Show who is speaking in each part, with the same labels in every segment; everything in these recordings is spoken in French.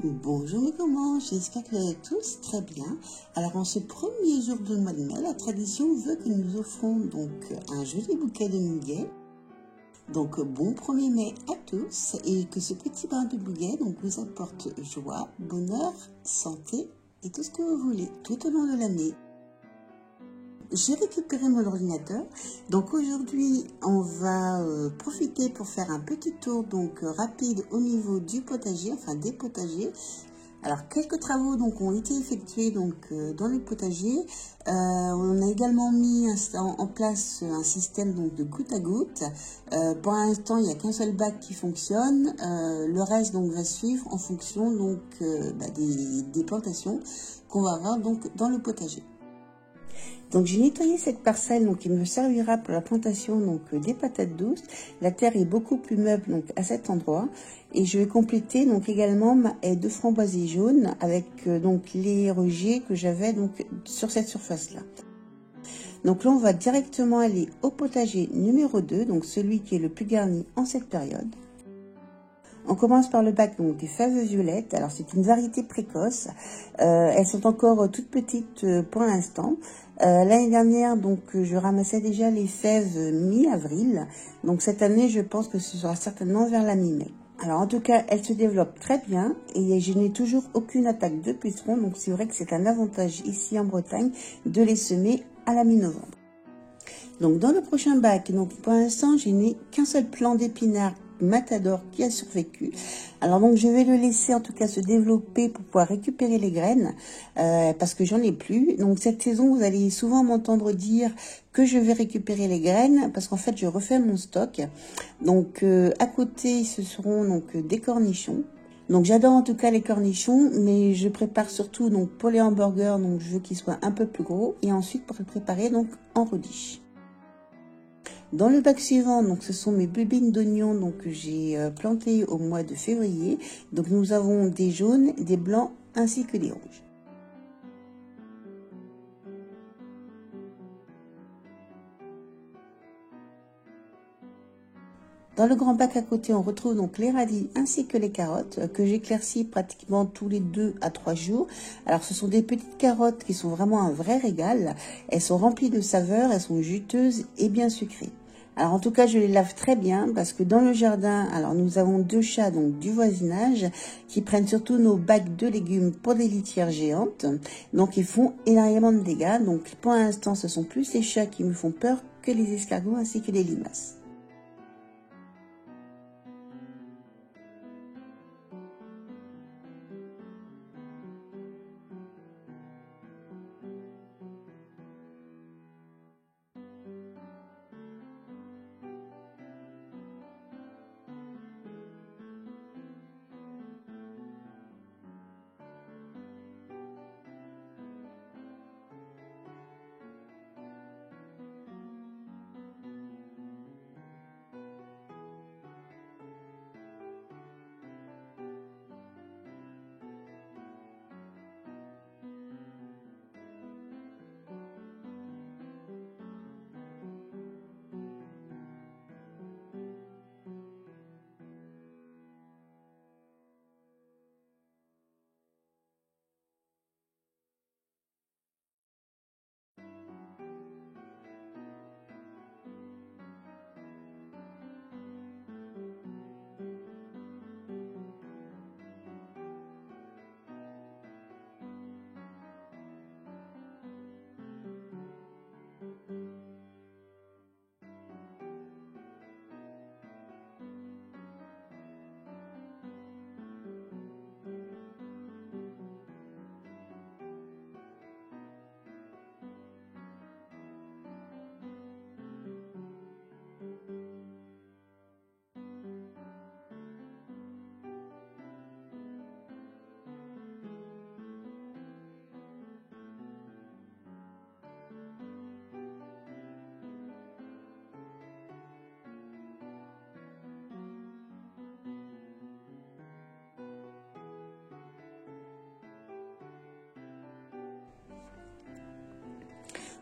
Speaker 1: Bonjour les gourmands, j'espère que vous allez tous très bien. Alors en ce premier jour du mois de mai, la tradition veut que nous offrons donc un joli bouquet de muguet. Donc bon 1er mai à tous et que ce petit brin de muguet donc vous apporte joie, bonheur, santé et tout ce que vous voulez tout au long de l'année. J'ai récupéré mon ordinateur, donc aujourd'hui on va profiter pour faire un petit tour donc rapide au niveau du potager, enfin des potagers. Alors quelques travaux donc ont été effectués donc dans le potager. On a également mis en place un système donc de goutte à goutte. Pour l'instant il n'y a qu'un seul bac qui fonctionne. Le reste donc va suivre en fonction donc des plantations qu'on va avoir donc dans le potager. Donc j'ai nettoyé cette parcelle donc qui me servira pour la plantation donc des patates douces. La terre est beaucoup plus meuble donc à cet endroit et je vais compléter donc également ma haie de framboisier jaune avec donc les rejets que j'avais donc sur cette surface là. Donc là on va directement aller au potager numéro 2, donc celui qui est le plus garni en cette période. On commence par le bac donc des fèves violettes. Alors c'est une variété précoce. Elles sont encore toutes petites pour l'instant. L'année dernière donc je ramassais déjà les fèves mi-avril. Donc cette année je pense que ce sera certainement vers la mi-mai. Alors en tout cas elles se développent très bien et je n'ai toujours aucune attaque de pucerons. Donc c'est vrai que c'est un avantage ici en Bretagne de les semer à la mi-novembre. Donc dans le prochain bac, donc pour l'instant je n'ai qu'un seul plant d'épinards Matador qui a survécu. Alors donc je vais le laisser en tout cas se développer pour pouvoir récupérer les graines parce que j'en ai plus. Donc cette saison vous allez souvent m'entendre dire que je vais récupérer les graines parce qu'en fait je refais mon stock. Donc à côté ce seront donc des cornichons. Donc j'adore en tout cas les cornichons, mais je prépare surtout donc pour les hamburgers, donc je veux qu'ils soient un peu plus gros et ensuite pour les préparer donc en redish. Dans le bac suivant, donc ce sont mes bulbines d'oignons donc que j'ai plantés au mois de février. Donc nous avons des jaunes, des blancs ainsi que des rouges. Dans le grand bac à côté, on retrouve donc les radis ainsi que les carottes que j'éclaircis pratiquement tous les 2 à 3 jours. Alors ce sont des petites carottes qui sont vraiment un vrai régal. Elles sont remplies de saveurs, elles sont juteuses et bien sucrées. Alors en tout cas je les lave très bien parce que dans le jardin, alors nous avons 2 chats donc du voisinage qui prennent surtout nos bacs de légumes pour des litières géantes. Donc ils font énormément de dégâts. Donc pour l'instant ce sont plus les chats qui me font peur que les escargots ainsi que les limaces.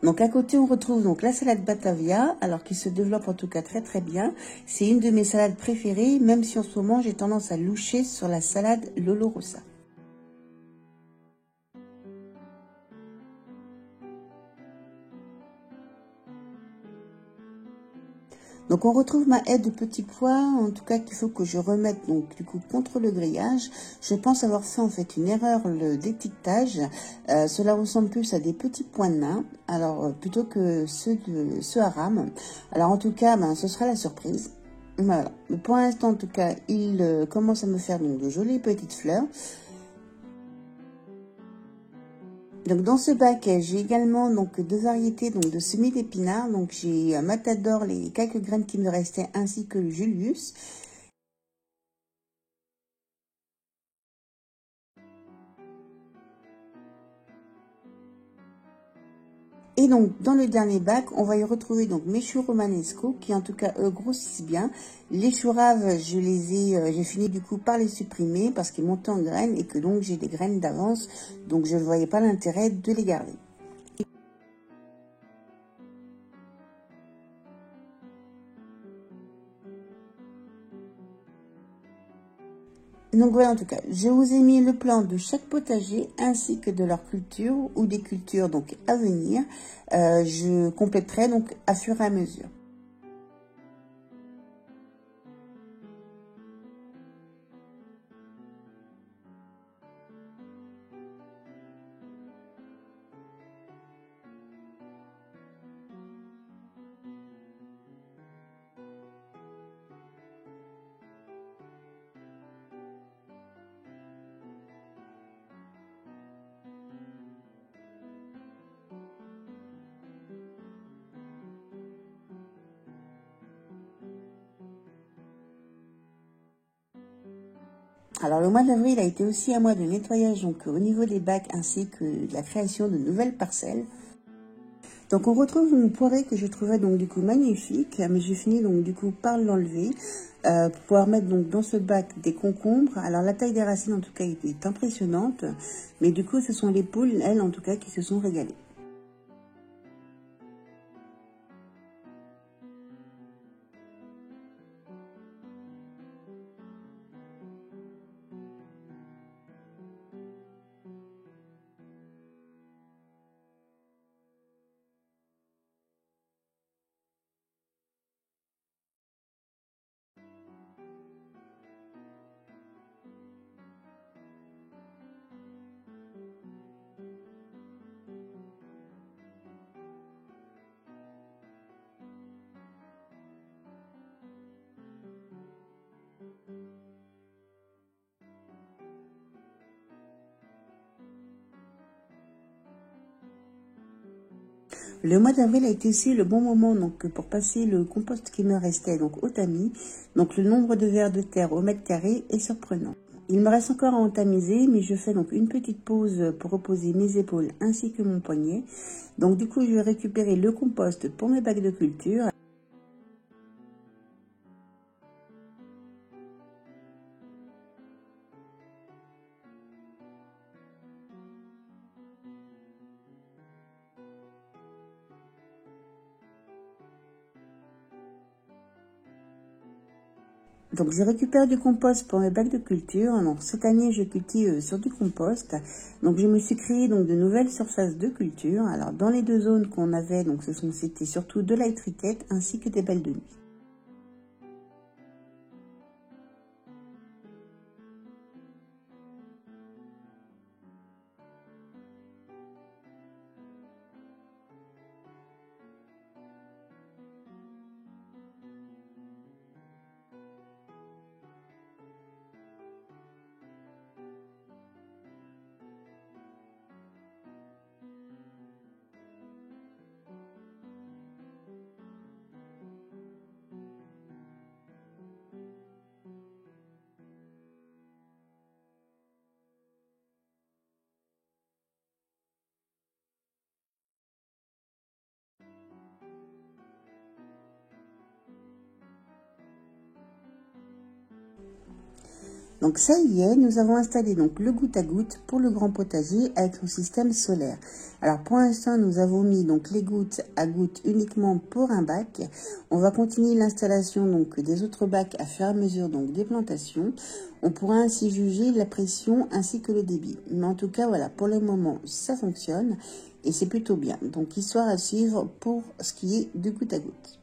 Speaker 1: Donc à côté on retrouve donc la salade Batavia, alors qui se développe en tout cas très très bien. C'est une de mes salades préférées, même si en ce moment j'ai tendance à loucher sur la salade Lolo Rossa. Donc on retrouve ma haie de petits pois, en tout cas qu'il faut que je remette donc du coup contre le grillage. Je pense avoir fait en fait une erreur d'étiquetage. Cela ressemble plus à des petits points de main, alors plutôt que ceux à rame. Alors en tout cas, ben, ce sera la surprise. Voilà. Mais pour l'instant en tout cas, il commence à me faire donc de jolies petites fleurs. Donc dans ce bac, j'ai également donc deux variétés donc de semis d'épinards. Donc j'ai Matador, les quelques graines qui me restaient, ainsi que le Julius. Et donc dans le dernier bac, on va y retrouver donc mes choux romanesco qui en tout cas eux grossissent bien. Les choux raves, j'ai fini du coup par les supprimer parce qu'ils montaient en graines et que donc j'ai des graines d'avance. Donc je ne voyais pas l'intérêt de les garder. Donc voilà, en tout cas, je vous ai mis le plan de chaque potager ainsi que de leur culture ou des cultures donc à venir. Je compléterai donc à fur et à mesure. Alors le mois d'avril a été aussi un mois de nettoyage donc au niveau des bacs ainsi que de la création de nouvelles parcelles. Donc on retrouve une poirée que je trouvais donc du coup magnifique, mais j'ai fini donc du coup par l'enlever pour pouvoir mettre donc dans ce bac des concombres. Alors la taille des racines en tout cas est impressionnante, mais du coup ce sont les poules, elles en tout cas, qui se sont régalées. Le mois d'avril a été aussi le bon moment donc pour passer le compost qui me restait donc au tamis. Donc le nombre de vers de terre au mètre carré est surprenant. Il me reste encore à en tamiser, mais je fais donc une petite pause pour reposer mes épaules ainsi que mon poignet. Donc du coup, je vais récupérer le compost pour mes bacs de culture. Donc je récupère du compost pour mes bacs de culture. Donc cette année je cultive sur du compost. Donc je me suis créé donc de nouvelles surfaces de culture. Alors dans les deux zones qu'on avait, donc c'était surtout de la étriquette ainsi que des belles de nuit. Donc ça y est, nous avons installé donc le goutte à goutte pour le grand potager avec son système solaire. Alors pour l'instant, nous avons mis donc les gouttes à gouttes uniquement pour un bac. On va continuer l'installation donc des autres bacs à fur et à mesure donc des plantations. On pourra ainsi juger la pression ainsi que le débit. Mais en tout cas, voilà, pour le moment, ça fonctionne et c'est plutôt bien. Donc histoire à suivre pour ce qui est du goutte à goutte.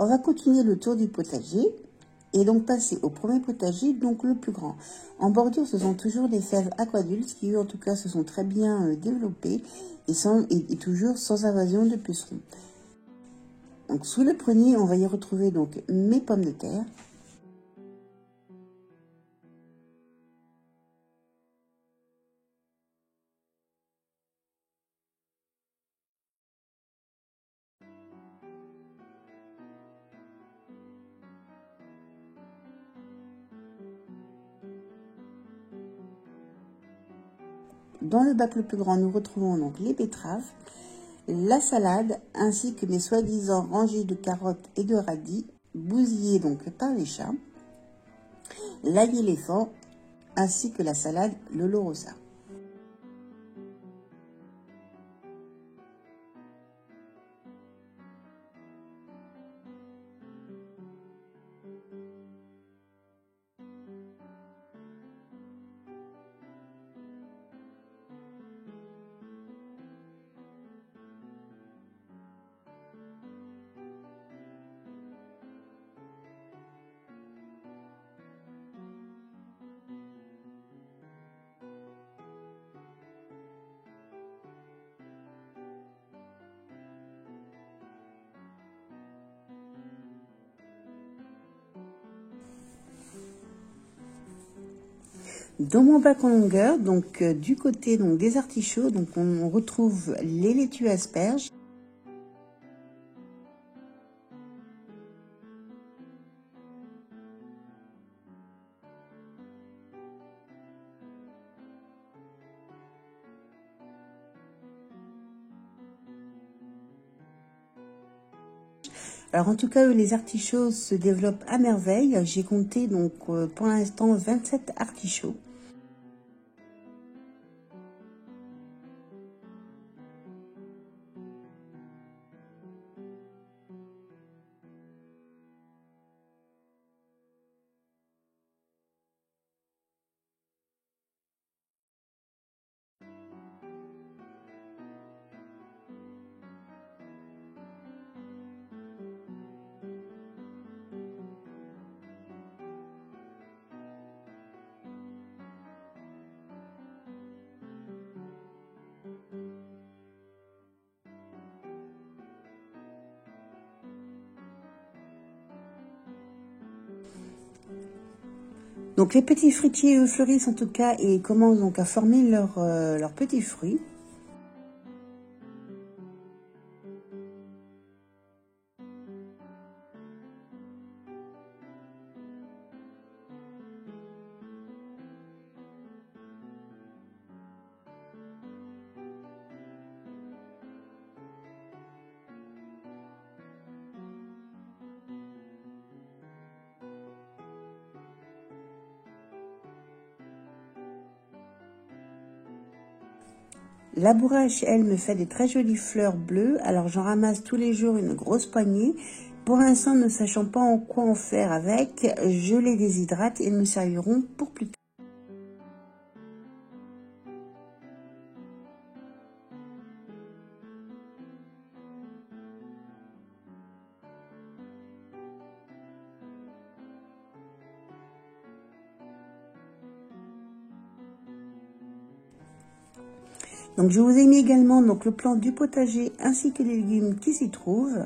Speaker 1: On va continuer le tour du potager et donc passer au premier potager, donc le plus grand. En bordure, ce sont toujours des fèves aquadultes qui, eux, en tout cas, se sont très bien développées et toujours sans invasion de pucerons. Donc sous le prunier, on va y retrouver donc mes pommes de terre. Dans le bac le plus grand, nous retrouvons donc les betteraves, la salade, ainsi que mes soi-disant rangées de carottes et de radis, bousillées donc par les chats, l'ail éléphant, ainsi que la salade Lolo Rosa. Dans mon bac en longueur, donc du côté donc, des artichauts, donc on retrouve les laitues asperges. Alors en tout cas, les artichauts se développent à merveille. J'ai compté donc pour l'instant 27 artichauts. Donc les petits fruitiers eux, fleurissent en tout cas et commencent donc à former leurs petits fruits. La bourrache, elle, me fait des très jolies fleurs bleues. Alors, j'en ramasse tous les jours une grosse poignée. Pour l'instant, ne sachant pas en quoi en faire avec, je les déshydrate et elles me serviront pour plus tard. Donc, je vous ai mis également donc, le plan du potager ainsi que les légumes qui s'y trouvent.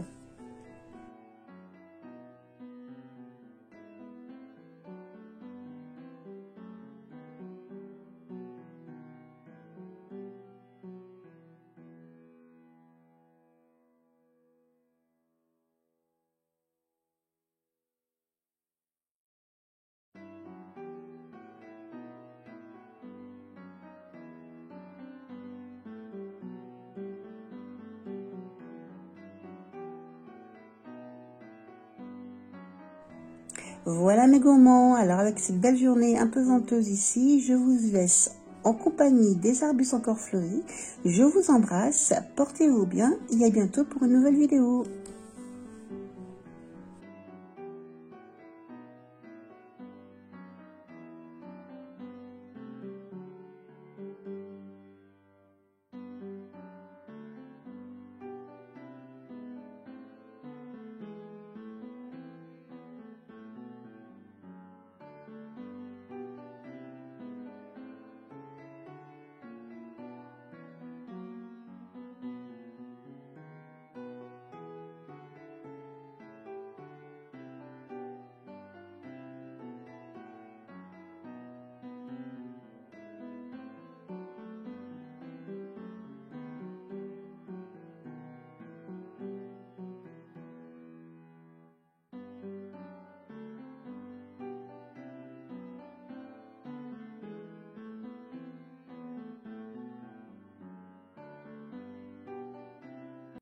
Speaker 1: Voilà mes gourmands, alors avec cette belle journée un peu venteuse ici, je vous laisse en compagnie des arbustes encore fleuris. Je vous embrasse, portez-vous bien et à bientôt pour une nouvelle vidéo.